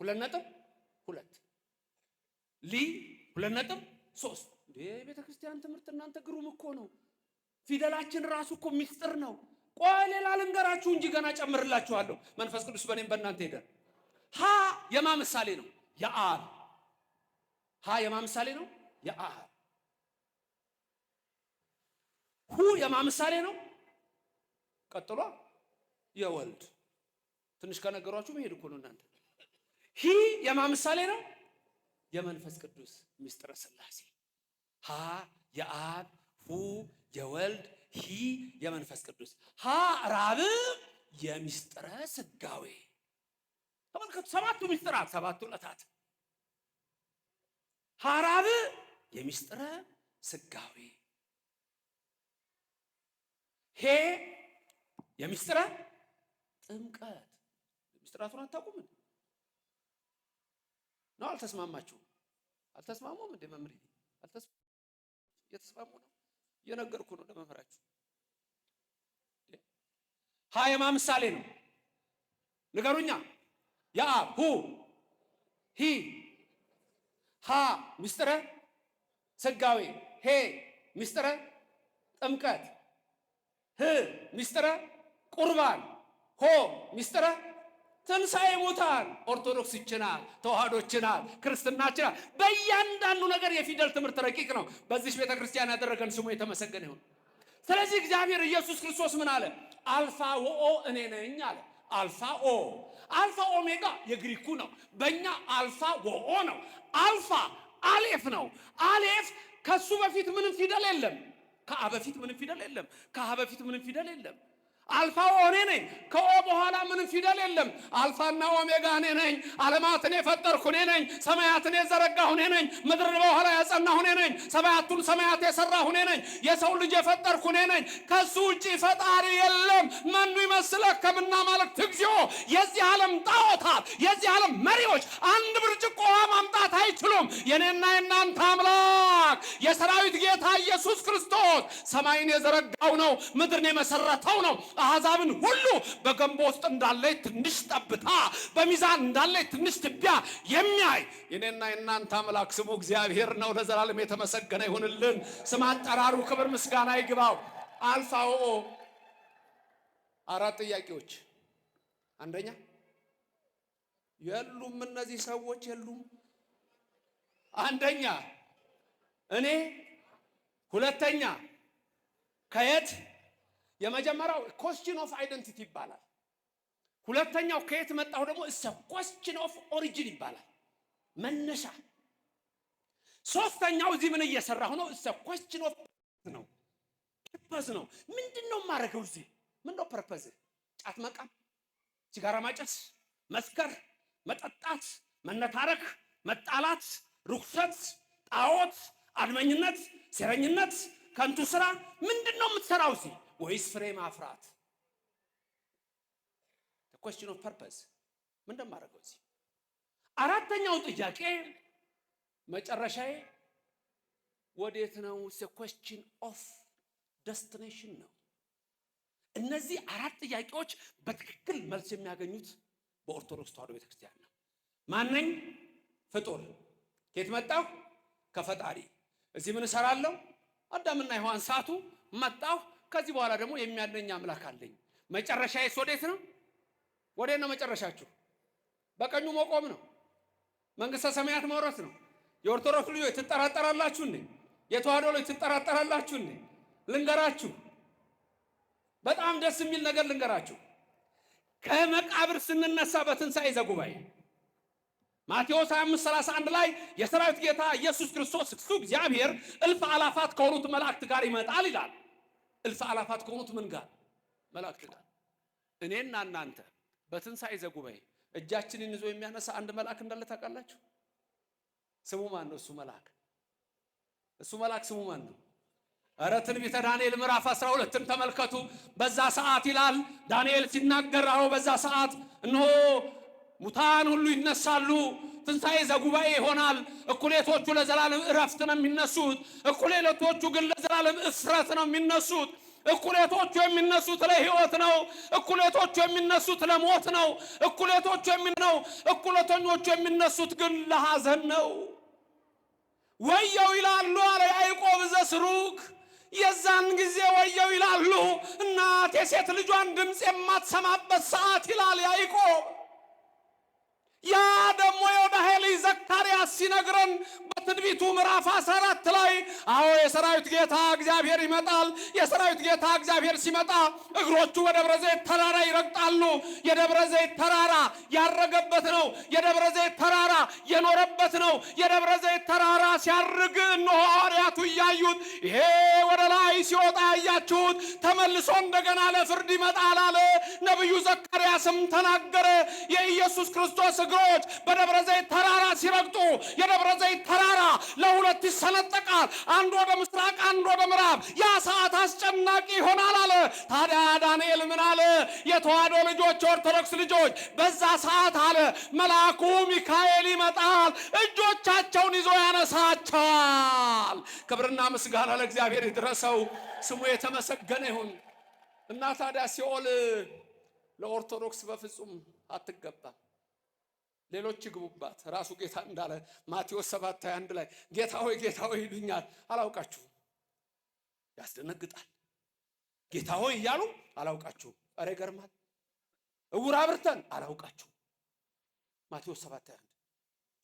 2.2 ሊ 2.3 የቤተ ክርስቲያን ትምህርት እናንተ ግሩም እኮ ነው። ፊደላችን ራሱ እኮ ሚስጥር ነው። ቆይ ሌላ ልንገራችሁ እንጂ ገና ጨምርላችኋለሁ። መንፈስ ቅዱስ በእኔም በእናንተ ሄደ። ሃ የማ ምሳሌ ነው? የአብ። ሃ የማ ምሳሌ ነው? የአብ። ሁ የማ ምሳሌ ነው? ቀጥሏ የወልድ። ትንሽ ከነገሯችሁ መሄድ እኮ ነው እናንተ። ሂ የማ ምሳሌ ነው? የመንፈስ ቅዱስ ምስጢረ ሥላሴ። ሃ የአብ፣ ሁ የወልድ፣ ሂ የመንፈስ ቅዱስ። ሃ ራብ የምስጢረ ሥጋዌ። ተመልከቱ፣ ሰባቱ ምስጢራት፣ ሰባቱ ዕለታት። ሃ ራብ የምስጢረ ሥጋዌ፣ ሄ የምስጢረ ጥምቀት። ምስጢራቱን አታውቁም እንዴ? ነው አልተስማማችሁም? አልተስማሙም እንዴ? መምህር እየተስማሙ ነው። እየነገርኩ ነው ለመምህራችሁ። ሃ የማ ምሳሌ ነው? ንገሩኛ። የአብ ሁ ሂ ሃ ምስጢረ ሥጋዌ ሄ ምስጢረ ጥምቀት ህ ምስጢረ ቁርባን ሆ ምስጢረ ትንሣኤ ሙታን። ኦርቶዶክስ ይችናል፣ ተዋህዶ ይችናል፣ ክርስትና ይችናል። በእያንዳንዱ ነገር የፊደል ትምህርት ረቂቅ ነው። በዚህ ቤተ ክርስቲያን ያደረገን ስሙ የተመሰገነ ይሁን። ስለዚህ እግዚአብሔር ኢየሱስ ክርስቶስ ምን አለ? አልፋ ወኦ እኔ ነኝ አለ። አልፋ ኦ አልፋ ኦሜጋ የግሪኩ ነው። በእኛ አልፋ ወኦ ነው። አልፋ አሌፍ ነው። አሌፍ ከሱ በፊት ምንም ፊደል የለም። ከአ በፊት ምንም ፊደል የለም። ከሀ በፊት ምንም ፊደል የለም። አልፋ እኔ ነኝ። ከኦ በኋላ ምንም ፊደል የለም። አልፋና ኦሜጋ እኔ ነኝ። ዓለማትን የፈጠርኩ እኔ ነኝ። ሰማያትን የዘረጋሁ እኔ ነኝ። ምድርን በኋላ ያጸናሁ እኔ ነኝ። ሰማያቱን ሰማያት የሰራሁ እኔ ነኝ። የሰው ልጅ የፈጠርኩ እኔ ነኝ። ከሱ ውጪ ፈጣሪ የለም። መኑ ይመስለከ እምናማልክት እግዚኦ። የዚህ ዓለም ጣዖታት፣ የዚህ ዓለም መሪዎች አንድ ብርጭቆ ውሃ ማምጣት አይችሉም። የኔና የናንተ አምላክ የሰራዊት ጌታ ኢየሱስ ክርስቶስ ሰማይን የዘረጋው ነው። ምድርን የመሰረተው ነው። አሕዛብን ሁሉ በገንቦ ውስጥ እንዳለ ትንሽ ጠብታ፣ በሚዛን እንዳለ ትንሽ ትቢያ የሚያይ የኔና የናንተ አምላክ ስሙ እግዚአብሔር ነው። ለዘላለም የተመሰገነ ይሁንልን። ስም አጠራሩ ክብር ምስጋና ይግባው። አልፋ ኦ 4 ጥያቄዎች። አንደኛ የሉም፣ እነዚህ ሰዎች የሉም። አንደኛ እኔ፣ ሁለተኛ ከየት። የመጀመሪያው ኮስችን ኦፍ አይደንቲቲ ይባላል። ሁለተኛው ከየት መጣሁ ደግሞ እሰ ኮስችን ኦፍ ኦሪጂን ይባላል፣ መነሻ። ሶስተኛው እዚህ ምን እየሰራሁ ነው? እሰ ኮስችን ኦፍ ነው፣ ፐርፐዝ ነው። ምንድነው የማደርገው እዚህ? ምንድነው ፐርፐዝ? ጫት መቃም፣ ሲጋራ ማጨስ፣ መስከር፣ መጠጣት፣ መነታረክ፣ መጣላት፣ ርኩሰት፣ ጣዖት፣ አድመኝነት፣ ሴረኝነት፣ ከንቱ ስራ። ምንድነው የምትሰራው እዚህ? ወይስ ፍሬ ማፍራት? the question of purpose ምን እንደማደርገው እዚህ። አራተኛው ጥያቄ መጨረሻዬ ወዴት ነው? the question of destination ነው። እነዚህ 4 ጥያቄዎች በትክክል መልስ የሚያገኙት በኦርቶዶክስ ተዋህዶ ቤተክርስቲያን ነው። ማነኝ? ፍጡር። ከየት መጣሁ? ከፈጣሪ። እዚህ ምን እሰራለሁ? አዳምና ሔዋን ሳቱ፣ መጣሁ። ከዚህ በኋላ ደግሞ የሚያድነኝ አምላክ አለኝ። መጨረሻዬስ ወዴት ነው? ወዴት ነው መጨረሻችሁ? በቀኙ መቆም ነው። መንግስተ ሰማያት መውረስ ነው። የኦርቶዶክስ ልጆች ትጠራጠራላችሁ እንዴ? የተዋህዶ ልጆች ትጠራጠራላችሁ እንዴ? ልንገራችሁ፣ በጣም ደስ የሚል ነገር ልንገራችሁ። ከመቃብር ስንነሳ በትንሣኤ ዘጉባኤ ማቴዎስ 25:31 ላይ የሰራዊት ጌታ ኢየሱስ ክርስቶስ እሱ እግዚአብሔር እልፍ አላፋት ከሆኑት መላእክት ጋር ይመጣል ይላል። እልፍ አላፋት ከሆኑት ምን ጋር? መላእክት ጋር። እኔና እናንተ በትንሣኤ ዘጉባኤ እጃችንን ይዞ የሚያነሳ አንድ መልአክ እንዳለ ታውቃላችሁ? ስሙ ማን ነው? እሱ መልአክ ስሙ ማን ነው? ኧረ ትንቢተ ዳንኤል ምዕራፍ 12ን ተመልከቱ። በዛ ሰዓት ይላል ዳንኤል ሲናገር፣ አዎ በዛ ሰዓት እነሆ ሙታን ሁሉ ይነሳሉ። ትንሣኤ ዘጉባኤ ይሆናል። እኩሌቶቹ ለዘላለም እረፍት ነው የሚነሱት፣ እኩሌቶቹ ግን ለዘላለም እፍረት ነው የሚነሱት። እኩሌቶቹ የሚነሱት ለሕይወት ነው፣ እኩሌቶቹ የሚነሱት ለሞት ነው። እኩሌተኞቹ የሚነሱት ግን ለሐዘን ነው። ወየው ይላሉ አለ ያዕቆብ ዘስሩግ። የዛን ጊዜ ወየው ይላሉ እናት የሴት ልጇን ድምፅ የማትሰማበት ሰዓት ይላል ያዕቆብ። ያ ደግሞ የዮዳሄ ልጅ ዘካርያስ ሲነግረን በትንቢቱ ምዕራፍ 14 ላይ አዎ የሰራዊት ጌታ እግዚአብሔር ይመጣል። የሰራዊት ጌታ እግዚአብሔር ሲመጣ እግሮቹ በደብረ ዘይት ተራራ ይረግጣሉ። የደብረ ዘይት ተራራ ያረገበት ነው። የደብረ ዘይት ተራራ የኖረበት ነው። የደብረ ዘይት ተራራ ሲያርግ እነሆ ሐዋርያቱ እያዩት፣ ይሄ ወደ ላይ ሲወጣ ያያችሁት ተመልሶ እንደገና ለፍርድ ይመጣል አለ። ነቢዩ ዘካርያስም ተናገረ። የኢየሱስ ክርስቶስ እግሮች በደብረ ዘይት ተራራ ሲረግጡ የደብረ ዘይት ተራራ ለሁለት ይሰነጠቃል። አንድ ወደ ምስራቅ፣ አንድ ወደ ምዕራብ። ያ ሰዓት አስጨናቂ ይሆናል አለ። ታዲያ ዳንኤል ምን አለ? የተዋሕዶ ልጆች፣ የኦርቶዶክስ ልጆች በዛ ሰዓት አለ መልአኩ ሚካኤል ይመጣል፣ እጆቻቸውን ይዞ ያነሳቸዋል። ክብርና ምስጋና ለእግዚአብሔር ይድረሰው፣ ስሙ የተመሰገነ ይሁን። እና ታዲያ ሲኦል ለኦርቶዶክስ በፍጹም አትገባም። ሌሎች ይግቡባት። ራሱ ጌታ እንዳለ ማቴዎስ 7:21 ላይ ጌታ ሆይ ጌታ ሆይ ይሉኛል አላውቃችሁም። ያስደነግጣል። ጌታ ሆይ እያሉ አላውቃችሁም። ኧረ ይገርማል። እውር አብርተን አላውቃችሁም። ማቴዎስ 7:21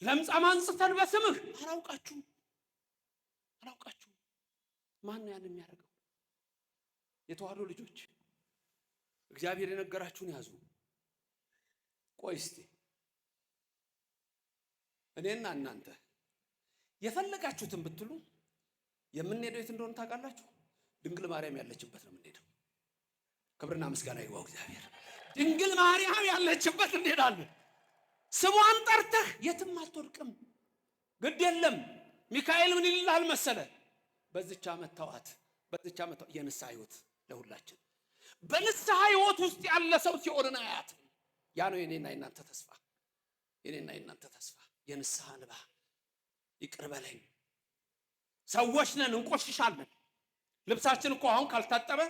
ለምጻም አንጽተን በስምህ አላውቃችሁም። ማን ነው ያን የሚያደርገው? የተዋሕዶ ልጆች እግዚአብሔር የነገራችሁን ያዙ። ቆይ እስቲ እኔና እናንተ የፈለጋችሁትን ብትሉ የምንሄደው የት እንደሆነ ታውቃላችሁ? ድንግል ማርያም ያለችበት ነው የምንሄደው። ክብርና ምስጋና ይግባው እግዚአብሔር። ድንግል ማርያም ያለችበት እንሄዳለን። ስሟን ጠርተህ የትም አትወድቅም። ግድ የለም። ሚካኤል ምን ይላል መሰለ? በዚች ዓመት ተዋት፣ በዚች ዓመት የንስሐ ሕይወት ለሁላችን። በንስሐ ሕይወት ውስጥ ያለ ሰው ሲኦልን አያትም። ያ ነው የኔና የናንተ ተስፋ፣ የኔና የናንተ ተስፋ። የንስሐ እንባ። ይቅር በለኝ። ሰዎች ነን፣ እንቆሽሻለን። ልብሳችን እኮ አሁን ካልታጠበ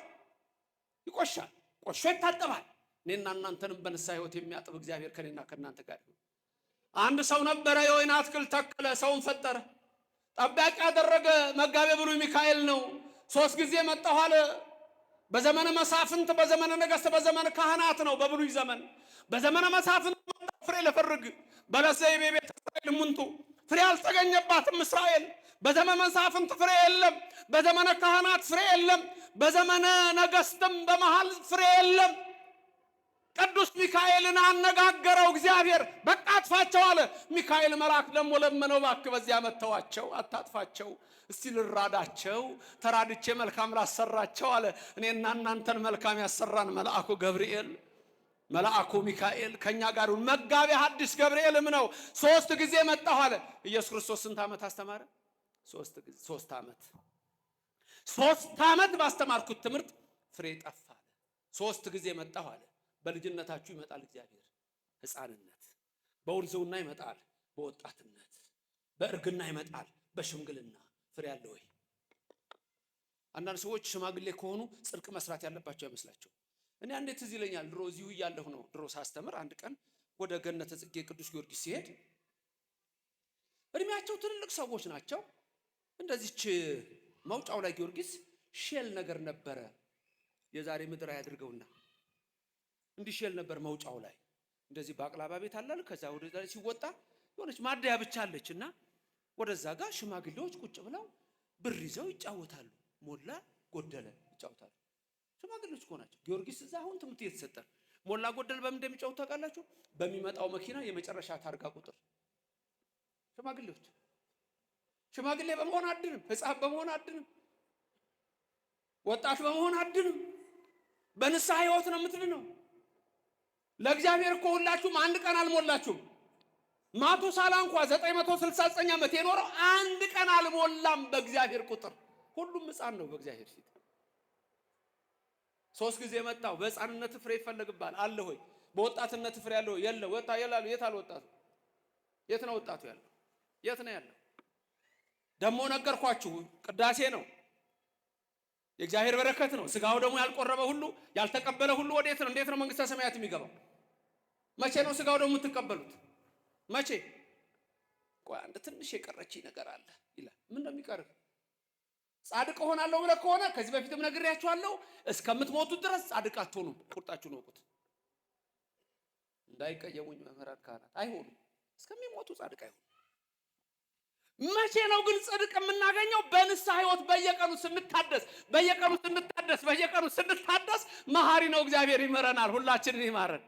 ይቆሻል፣ ቆሾ ይታጠባል። እኔና እናንተንም በንስሐ ሕይወት የሚያጥብ እግዚአብሔር ከኔና ከናንተ ጋር ይሁን። አንድ ሰው ነበረ፣ የወይን አትክልት ተከለ፣ ሰውን ፈጠረ፣ ጠባቂ ያደረገ። መጋቤ ብሉይ ሚካኤል ነው። 3 ጊዜ መጣሁ አለ። በዘመነ መሳፍንት፣ በዘመነ ነገሥት፣ በዘመነ ካህናት ነው በብሉይ ዘመን። በዘመነ መሳፍንት ፍሬ ለፈርግ በለሰ ቤተ እስራኤል ሙንቱ ፍሬ አልተገኘባትም እስራኤል። በዘመነ መሳፍንት ፍሬ የለም፣ በዘመነ ካህናት ፍሬ የለም፣ በዘመነ ነገሥትም በመሃል ፍሬ የለም። ቅዱስ ሚካኤልን አነጋገረው እግዚአብሔር። በቃ አጥፋቸው አለ። ሚካኤል መልአክ ደግሞ ለመነው፣ እባክህ በዚያ መተዋቸው፣ አታጥፋቸው፣ እስቲ ልራዳቸው፣ ተራድቼ መልካም ላሰራቸው አለ። እኔና እናንተን መልካም ያሰራን መልአኩ ገብርኤል፣ መልአኩ ሚካኤል ከኛ ጋር ይሁን። መጋቤ ሐዲስ ገብርኤልም ነው። 3 ጊዜ መጣሁ አለ። ኢየሱስ ክርስቶስ ስንት ዓመት አስተማረ? 3 ዓመት። 3 ዓመት ባስተማርኩት ትምህርት ፍሬ ጠፋ አለ። 3 ጊዜ መጣሁ አለ። በልጅነታችሁ ይመጣል እግዚአብሔር፣ ሕፃንነት፣ በውርዝውና ይመጣል፣ በወጣትነት፣ በእርግና ይመጣል፣ በሽምግልና ፍሬ አለ ወይ? አንዳንድ ሰዎች ሽማግሌ ከሆኑ ጽድቅ መስራት ያለባቸው አይመስላቸው። እኔ አንዴ ትዝ ይለኛል፣ ድሮ እዚሁ እያለሁ ነው። ድሮ ሳስተምር አንድ ቀን ወደ ገነተ ጽጌ ቅዱስ ጊዮርጊስ ሲሄድ እድሜያቸው ትልልቅ ሰዎች ናቸው። እንደዚች መውጫው ላይ ጊዮርጊስ ሼል ነገር ነበረ። የዛሬ ምድር ያድርገውና እንዲህ ሼል ነበር መውጫው ላይ። እንደዚህ ባቅላባ ቤት አላል። ከዛ ወደዛ ሲወጣ የሆነች ማደያ ብቻ አለችና ወደዛ ጋር ሽማግሌዎች ቁጭ ብለው ብር ይዘው ይጫወታሉ። ሞላ ጎደለ ይጫወታሉ። ሽማግሌዎች እኮ ናቸው። ጊዮርጊስ እዛ አሁን ትምህርት እየተሰጠ ሞላ ጎደል በምን እንደሚጫወቱ ታውቃላችሁ? በሚመጣው መኪና የመጨረሻ ታርጋ ቁጥር። ሽማግሌዎች ሽማግሌ በመሆን አድንም፣ ሕፃን በመሆን አድንም፣ ወጣት በመሆን አድንም። በንስሐ ሕይወት ነው የምትድነው። ለእግዚአብሔር እኮ ሁላችሁም አንድ ቀን አልሞላችሁም። ማቱሳላ እንኳ 969 ዓመት የኖረው አንድ ቀን አልሞላም በእግዚአብሔር ቁጥር። ሁሉም ሕፃን ነው በእግዚአብሔር ፊት። 3 ጊዜ መጣው። በሕፃንነት ፍሬ ይፈልግባል አለ ሆይ? በወጣትነት ፍሬ ያለው የለም። ወጣ ይላሉ። የት አለ ወጣቱ? የት ነው ወጣቱ ያለው? የት ነው ያለው? ደሞ ነገርኳችሁ፣ ቅዳሴ ነው፣ የእግዚአብሔር በረከት ነው። ስጋው ደግሞ ያልቆረበ ሁሉ ያልተቀበለ ሁሉ ወዴት ነው? እንዴት ነው መንግስተ ሰማያት የሚገባው? መቼ ነው ስጋው ደግሞ የምትቀበሉት? መቼ? ቆይ አንድ ትንሽ የቀረችኝ ነገር አለ ይላል። ምን እንደሚቀርብ ጻድቅ ሆናለሁ ብለህ ከሆነ ከዚህ በፊትም ነግሬያችኋለሁ፣ እስከምትሞቱ ድረስ ጻድቅ አትሆኑም። ቁርጣችሁን ወቁት። እንዳይቀየሙኝ መምህራን ካህናት፣ አይሆኑም። እስከሚሞቱ ጻድቅ አይሆኑም። መቼ ነው ግን ጽድቅ የምናገኘው? በንስሐ ሕይወት በየቀኑ ስንታደስ መሐሪ ነው እግዚአብሔር። ይመረናል፣ ሁላችንን ይማረን።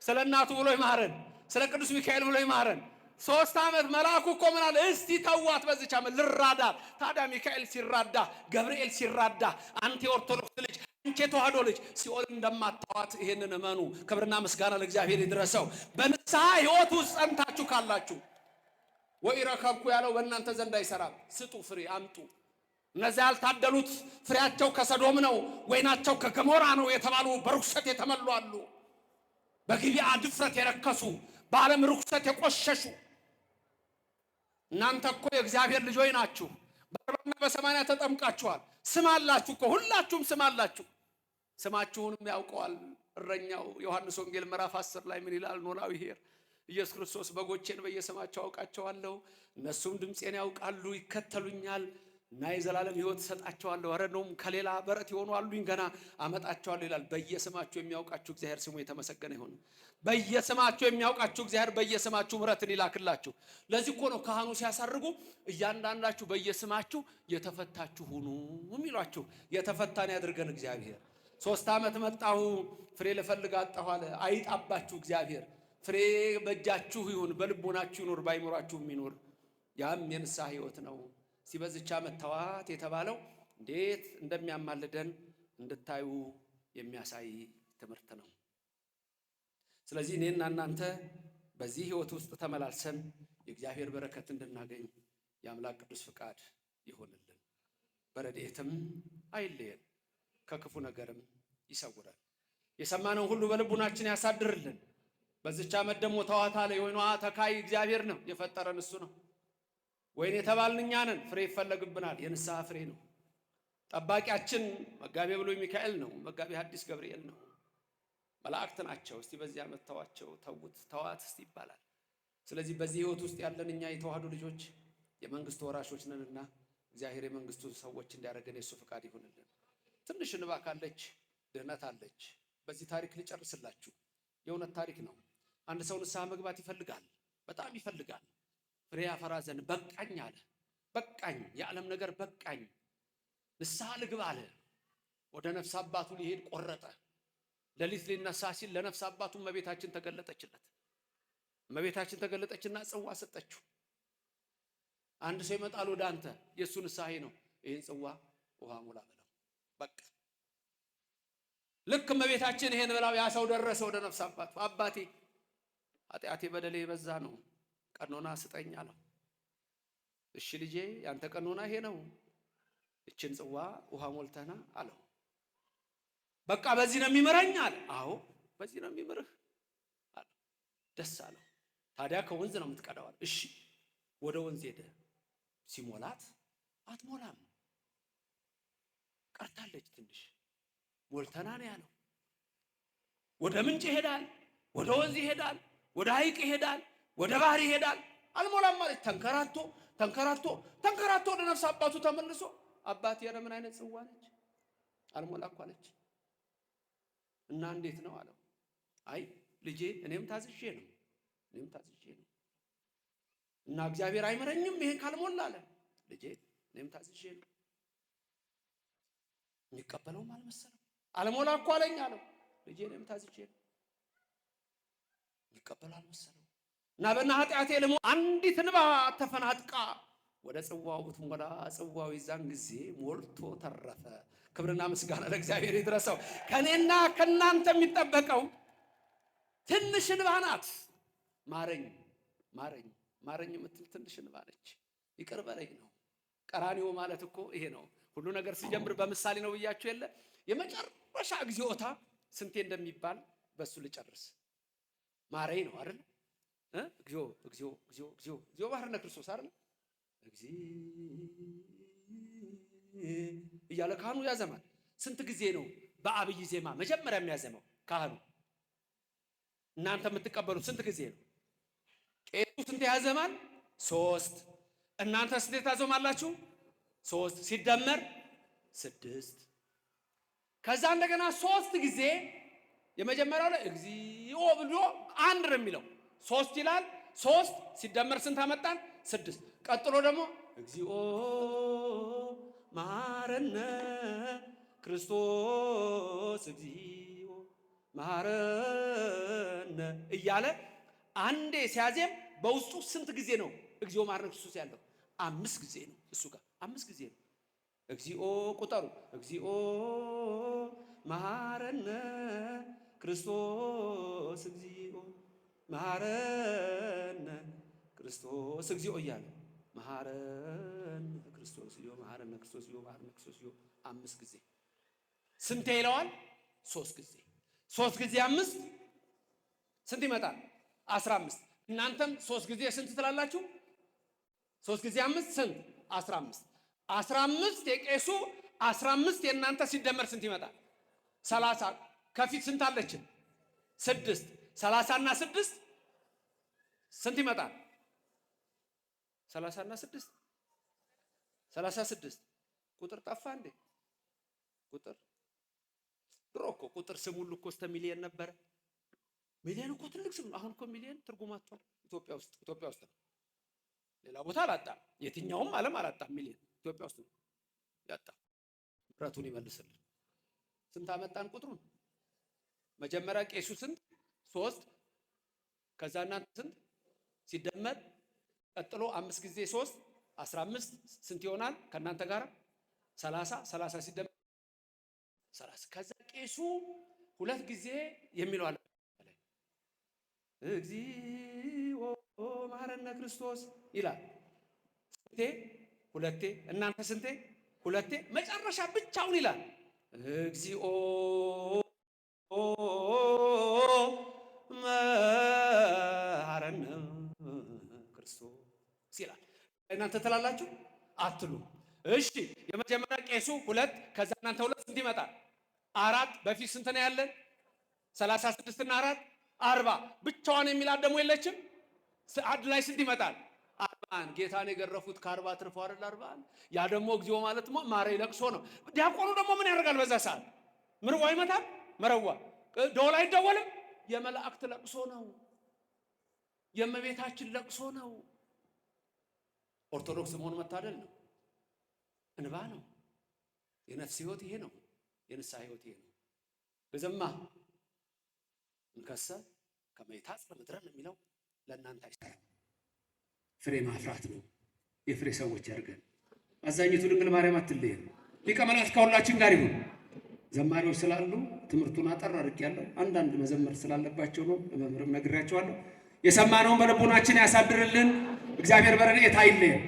ስለ እናቱ ብሎ ይማረን፣ ስለ ቅዱስ ሚካኤል ብሎ ይማረን። 3 ዓመት መልአኩ እኮ ምን አለ? እስቲ ተዋት በዚች ዓመት ልራዳት። ታዲያ ሚካኤል ሲራዳ፣ ገብርኤል ሲራዳ፣ አንተ የኦርቶዶክስ ልጅ፣ አንቺ የተዋህዶ ልጅ ሲኦል እንደማታዋት ይሄንን እመኑ። ክብርና ምስጋና ለእግዚአብሔር ይድረሰው። በንስሐ ሕይወት ውስጥ ጸንታችሁ ካላችሁ ወይ ረከብኩ ያለው በእናንተ ዘንድ አይሰራም። ስጡ፣ ፍሬ አምጡ። እነዚያ ያልታደሉት ፍሬያቸው ከሰዶም ነው፣ ወይናቸው ከገሞራ ነው የተባሉ በርኩሰት የተመሉ አሉ። በጊልዓ ድፍረት የረከሱ፣ በዓለም ርኩሰት የቆሸሹ። እናንተ እኮ የእግዚአብሔር ልጆች ናችሁ። በ40ና በ80 ተጠምቃችኋል። ስም አላችሁ እኮ ሁላችሁም ስም አላችሁ። ስማችሁንም ያውቀዋል እረኛው። ዮሐንስ ወንጌል ምዕራፍ 10 ላይ ምን ይላል? ኖላዊ ኄር ኢየሱስ ክርስቶስ በጎቼን በየስማቸው አውቃቸዋለሁ፣ እነሱም ድምፄን ያውቃሉ፣ ይከተሉኛል እና የዘላለም ሕይወት እሰጣቸዋለሁ። ኧረ እንደውም ከሌላ በረት የሆኑ አሉኝ ገና አመጣቸዋለሁ ይላል። በየስማችሁ የሚያውቃችሁ እግዚአብሔር ስሙ የተመሰገነ ይሁን። በየስማችሁ የሚያውቃችሁ እግዚአብሔር በየስማችሁ ምሕረትን ይላክላችሁ። ለዚህ እኮ ነው ካህኑ ሲያሳርጉ እያንዳንዳችሁ በየስማችሁ የተፈታችሁ ሁኑ የሚሏችሁ። የተፈታን ያድርገን እግዚአብሔር። 3 ዓመት መጣሁ ፍሬ ልፈልግ አጣሁ አለ። አይጣባችሁ እግዚአብሔር። ፍሬ በእጃችሁ ይሁን፣ በልቦናችሁ ይኑር፣ ባይሞራችሁ ይኑር። ያም የንስሐ ሕይወት ነው። ሲበዝቻ መተዋት የተባለው እንዴት እንደሚያማልደን እንድታዩ የሚያሳይ ትምህርት ነው። ስለዚህ እኔና እናንተ በዚህ ሕይወት ውስጥ ተመላልሰን የእግዚአብሔር በረከት እንድናገኝ የአምላክ ቅዱስ ፍቃድ ይሆንልን። በረድኤትም አይለየን፣ ከክፉ ነገርም ይሰውረን። የሰማነው ሁሉ በልቡናችን ያሳድርልን። በዚች ዓመት ደግሞ ተዋት አለ። የወይኗ ተካይ እግዚአብሔር ነው፣ የፈጠረን እሱ ነው። ወይን የተባልን እኛ ነን። ፍሬ ይፈለግብናል። የንስሐ ፍሬ ነው። ጠባቂያችን መጋቤ ብሉይ ሚካኤል ነው። መጋቤ ሐዲስ ገብርኤል ነው። መላእክት ናቸው። እስቲ በዚህ ዓመት ተዋቸው፣ ተውት፣ ተዋት እስቲ ይባላል። ስለዚህ በዚህ ሕይወት ውስጥ ያለን እኛ የተዋህዶ ልጆች የመንግስቱ ወራሾች ነንና እግዚአብሔር የመንግስቱ ሰዎች እንዲያደርገን የእሱ ፍቃድ ይሁንልን። ትንሽ እንባ ካለች ድህነት አለች። በዚህ ታሪክ ልጨርስላችሁ። የእውነት ታሪክ ነው። አንድ ሰው ንስሐ መግባት ይፈልጋል፣ በጣም ይፈልጋል። ፍሬ ያፈራ ዘንድ በቃኝ አለ። በቃኝ፣ የዓለም ነገር በቃኝ፣ ንስሐ ልግባ አለ። ወደ ነፍስ አባቱ ሊሄድ ቆረጠ። ሌሊት ሊነሳ ሲል ለነፍስ አባቱ እመቤታችን ተገለጠችለት። እመቤታችን ተገለጠችና ጽዋ ሰጠችው። አንድ ሰው ይመጣል ወደ አንተ፣ የእሱ ንስሐ ነው፣ ይህን ጽዋ ውሃ ሙላ በለው። በቃ ልክ እመቤታችን ይሄን ብላው ያ ሰው ደረሰ ወደ ነፍስ አባቱ። አባቴ ኃጢአቴ በደሌ የበዛ ነው፣ ቀኖና ስጠኝ አለው። እሺ ልጄ ያንተ ቀኖና ይሄ ነው፣ እችን ጽዋ ውሃ ሞልተና አለው። በቃ በዚህ ነው የሚምረኝ አለ። አዎ በዚህ ነው የሚምርህ አለ። ደስ አለው። ታዲያ ከወንዝ ነው የምትቀዳው አለ። እሺ ወደ ወንዝ ሄደ። ሲሞላት አትሞላም፣ ቀርታለች ትንሽ። ሞልተና ነው ያለው። ወደ ምንጭ ይሄዳል፣ ወደ ወንዝ ይሄዳል፣ ወደ ሐይቅ ይሄዳል፣ ወደ ባህር ይሄዳል። አልሞላም ማለት ተንከራቶ ተንከራቶ ተንከራቶ ወደ ነፍስ አባቱ ተመልሶ አባቴ ኧረ ምን አይነት ጽዋ ነች፣ አልሞላ እኮ አለች። እና እንዴት ነው አለው። አይ ልጄ እኔም ታዝዤ ነው እና እግዚአብሔር አይምረኝም ይሄን ካልሞላ አለ። ልጄ እኔም ታዝዤ ነው። የሚቀበለውም አልመሰለው። አልሞላ እኮ አለኝ አለው። ልጄ እኔም ታዝዤ ነው። የሚቀበለው አልመሰለው። እና በእና ኃጢአቴ ልሞ አንዲት እንባ ተፈናጥቃ ወደ ጽዋው ብትሞላ ጽዋው ይዛን ጊዜ ሞልቶ ተረፈ። ክብርና ምስጋና ለእግዚአብሔር ይድረሰው። ከኔና ከናንተ የሚጠበቀው ትንሽ እንባ ናት። ማረኝ ማረኝ ማረኝ የምትል ትንሽ እንባ ነች። ይቅር በለኝ ነው። ቀራንዮ ማለት እኮ ይሄ ነው። ሁሉ ነገር ሲጀምር በምሳሌ ነው ብያችሁ የለ። የመጨረሻ እግዚኦታ ስንቴ እንደሚባል በሱ ልጨርስ። ማረኝ ነው አይደል? እግዚኦ እግዚኦ እግዚኦ እግዚኦ እግዚኦ መሐረነ ክርስቶስ አይደል? እያለ ካህኑ ያዘማል። ስንት ጊዜ ነው በአብይ ዜማ መጀመሪያ የሚያዘመው ካህኑ? እናንተ የምትቀበሉት ስንት ጊዜ ነው? ቄሱ ስንት ያዘማል? 3። እናንተ ስንት ታዘማላችሁ? 3 ሲደመር 6። ከዛ እንደገና 3 ጊዜ የመጀመሪያው ላይ እግዚኦ ብሎ አንድ ነው የሚለው 3 ይላል። 3 ሲደመር ስንት አመጣን? 6። ቀጥሎ ደግሞ እግዚኦ መሐረነ ክርስቶስ እግዚኦ መሐረነ እያለ አንዴ ሲያዜም በውስጡ ስንት ጊዜ ነው እግዚኦ መሐረነ ክርስቶስ ያለው? 5 ጊዜ ነው። እሱ ጋር 5 ጊዜ ነው። እግዚኦ ቁጠሩ። እግዚኦ መሐረነ ክርስቶስ እግዚኦ መሐረነ ክርስቶስ እግዚኦ እያለ መሐረነ ክርስቶስ እግዚኦ መሐረነ ክርስቶስ እግዚኦ መሐረነ ክርስቶስ እግዚኦ 5 ጊዜ። ስንት ይለዋል? 3 ጊዜ። 3 ጊዜ 5 ስንት ይመጣል? 15። እናንተም 3 ጊዜ ስንት ትላላችሁ? 3 ጊዜ 5 ስንት? 15። 15 የቄሱ 15 የእናንተ ሲደመር ስንት ይመጣል? 30። ከፊት ስንት አለችን? 6። 30 እና 6 ስንት ይመጣል? 30 እና 6 36። ቁጥር ጠፋ እንዴ? ቁጥር ድሮ እኮ ቁጥር ስም ሁሉ እኮ እስከ ሚሊየን ነበረ። ሚሊየን እኮ ትልቅ ስም ነው። አሁን እኮ ሚሊየን ትርጉም አጥቷል። ኢትዮጵያ ውስጥ ነው። ሌላ ቦታ አላጣም። የትኛውም ዓለም አላጣም። ሚሊየን ኢትዮጵያ ውስጥ ነው ያጣ። ምሕረቱን ይመልስልን። ስንት አመጣን ቁጥሩን? መጀመሪያ ቄሱ ስንት? 3። ከዛ እናንተ ስንት ሲደመር ቀጥሎ 5 ጊዜ 3 15 ስንት ይሆናል? ከእናንተ ጋር 30 ሲደመር 30። ከዛ ቄሱ 2 ጊዜ የሚለው አለ። እግዚኦ መሐረነ ክርስቶስ ይላል። ስንቴ? 2። እናንተ ስንቴ? 2። መጨረሻ ብቻውን ይላል እግዚኦ መሐረነ ክርስቶስ ይላል። እናንተ ትላላችሁ አትሉ? እሺ የመጀመሪያ ቄሱ 2 ከዛ እናንተ 2 ስንት ይመጣል? 4። በፊት ስንት ነው ያለን? 36 እና 4 40። ብቻዋን የሚላት ደግሞ የለችም። አንድ ላይ ስንት ይመጣል? 40። ጌታን የገረፉት ከ40 ትርፎ አይደል? 40። ያ ደግሞ እግዚኦ ማለት ማረኝ ለቅሶ ነው። ዲያቆኑ ደግሞ ምን ያደርጋል? በዛ ሰዓት ምርዋ ይመታል። መረዋ ደወል አይደወልም። የመላእክት ለቅሶ ነው። የእመቤታችን ለቅሶ ነው። ኦርቶዶክስ መሆን መታደል ነው። እንባ ነው። የነፍስ ህይወት ይሄ ነው። የንስሐ ህይወት ይሄ ነው። በዘማ እንከሰ ከመይታጽ ምድረን የሚለው ለእናንተ አይሰራም። ፍሬ ማፍራት ነው። የፍሬ ሰዎች ያድርገን። አዛኝቱ ድንግል ማርያም አትለየን። ሊቀ መላእክት ከሁላችን ጋር ይሁን። ዘማሪዎች ስላሉ ትምህርቱን አጠር አድርጌያለሁ። አንዳንድ መዘመር ስላለባቸው ነው። ለመምህርም ነግሬያቸዋለሁ። የሰማነውን በልቡናችን ያሳድርልን። እግዚአብሔር በረድኤቱ አይለየን።